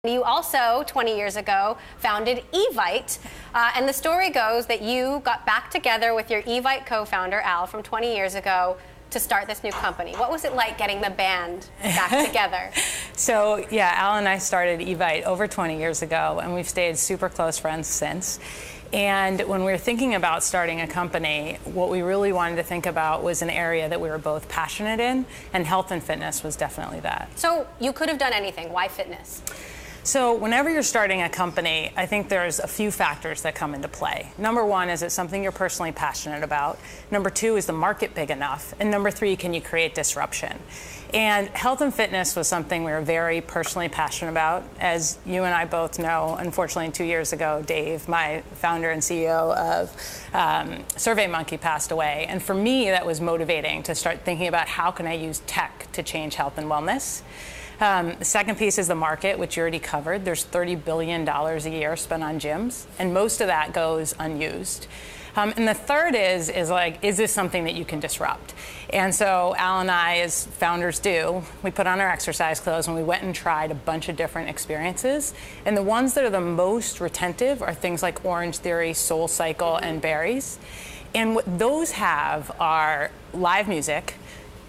You also, 20 years ago, founded Evite, and the story goes that you got back together with your Evite co-founder, Al, from 20 years ago to start this new company. What was it like getting the band back together? So, yeah, Al and I started Evite over 20 years ago, and we've stayed super close friends since. And when we were thinking about starting a company, what we really wanted to think about was an area that we were both passionate in, and health and fitness was definitely that. So you could have done anything. Why fitness? So whenever you're starting a company, I think there's a few factors that come into play. Number one, is it something you're personally passionate about? Number two, is the market big enough? And number three, can you create disruption? And health and fitness was something we were very personally passionate about. As you and I both know, unfortunately 2 years ago, Dave, my founder and CEO of SurveyMonkey, passed away. And for me, that was motivating to start thinking about how can I use tech to change health and wellness. The second piece is the market, which you already covered. There's $30 billion a year spent on gyms, and most of that goes unused. And the third is this something that you can disrupt? And so Al and I, as founders do, we put on our exercise clothes and we went and tried a bunch of different experiences. And the ones that are the most retentive are things like Orange Theory, Soul Cycle, and Berries. And what those have are live music,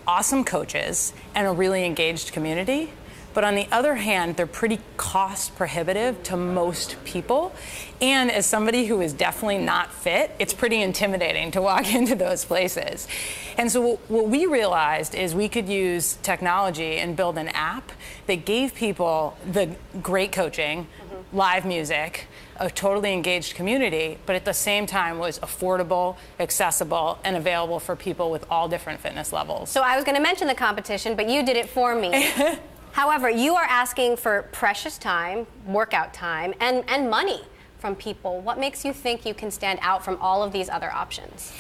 awesome coaches, and a really engaged community. But on the other hand, they're pretty cost prohibitive to most people. And as somebody who is definitely not fit, it's pretty intimidating to walk into those places. And so what we realized is we could use technology and build an app that gave people the great coaching, live music, a totally engaged community, but at the same time was affordable, accessible, and available for people with all different fitness levels. So I was going to mention the competition, but you did it for me. However, you are asking for precious time, workout time, and money from people. What makes you think you can stand out from all of these other options?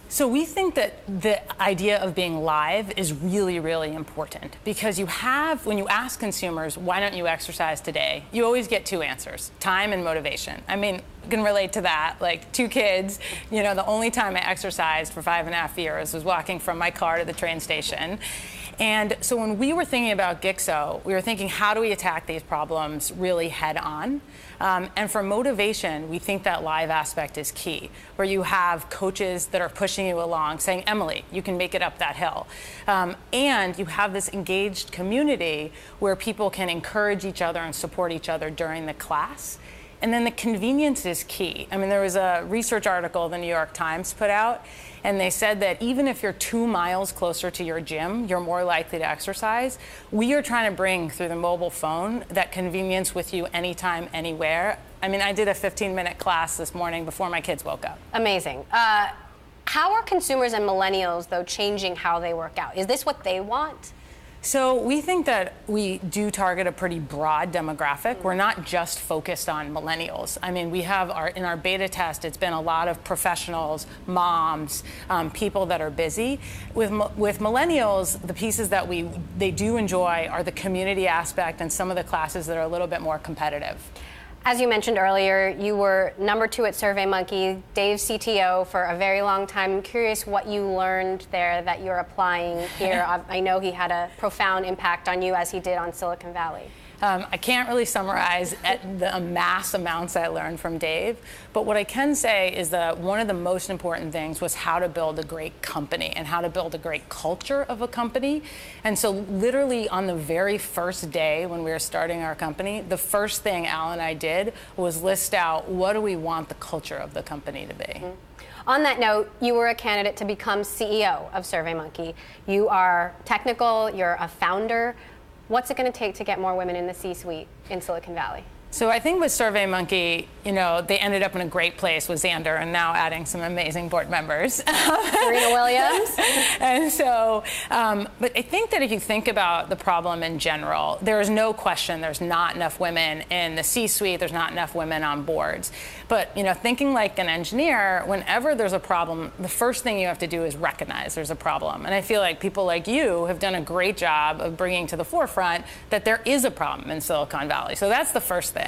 So we think that the idea of being live is really, really important, because when you ask consumers, why don't you exercise today? You always get two answers, time and motivation. I mean, you can relate to that. Like 2 kids, the only time I exercised for 5.5 years was walking from my car to the train station. And so when we were thinking about Gixo, we were thinking, how do we attack these problems really head on? And for motivation, we think that live aspect is key, where you have coaches that are pushing you along, saying, Emily, you can make it up that hill. And you have this engaged community where people can encourage each other and support each other during the class. And then the convenience is key. I mean, there was a research article the New York Times put out, and they said that even if you're 2 miles closer to your gym, you're more likely to exercise. We are trying to bring, through the mobile phone, that convenience with you anytime, anywhere. I mean, I did a 15-minute class this morning before my kids woke up. Amazing. How are consumers and millennials, though, changing how they work out? Is this what they want? So we think that we do target a pretty broad demographic. We're not just focused on millennials. I mean, we have in our beta test, it's been a lot of professionals, moms, people that are busy. With millennials, the pieces that they do enjoy are the community aspect and some of the classes that are a little bit more competitive. As you mentioned earlier, you were number 2 at SurveyMonkey, Dave's CTO for a very long time. I'm curious what you learned there that you're applying here. I know he had a profound impact on you, as he did on Silicon Valley. I can't really summarize the mass amounts I learned from Dave, but what I can say is that one of the most important things was how to build a great company and how to build a great culture of a company. And so literally on the very first day when we were starting our company, the first thing Al and I did was list out, what do we want the culture of the company to be? On that note, you were a candidate to become CEO of SurveyMonkey. You are technical, you're a founder. What's it going to take to get more women in the C-suite in Silicon Valley? So I think with SurveyMonkey, they ended up in a great place with Xander and now adding some amazing board members. Serena Williams. And so, but I think that if you think about the problem in general, there is no question there's not enough women in the C-suite, there's not enough women on boards. But, thinking like an engineer, whenever there's a problem, the first thing you have to do is recognize there's a problem. And I feel like people like you have done a great job of bringing to the forefront that there is a problem in Silicon Valley. So that's the first thing.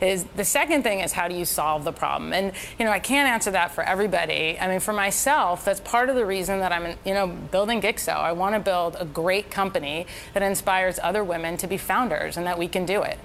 The second thing is, how do you solve the problem? And, I can't answer that for everybody. I mean, for myself, that's part of the reason that I'm, building Gixo. I want to build a great company that inspires other women to be founders and that we can do it.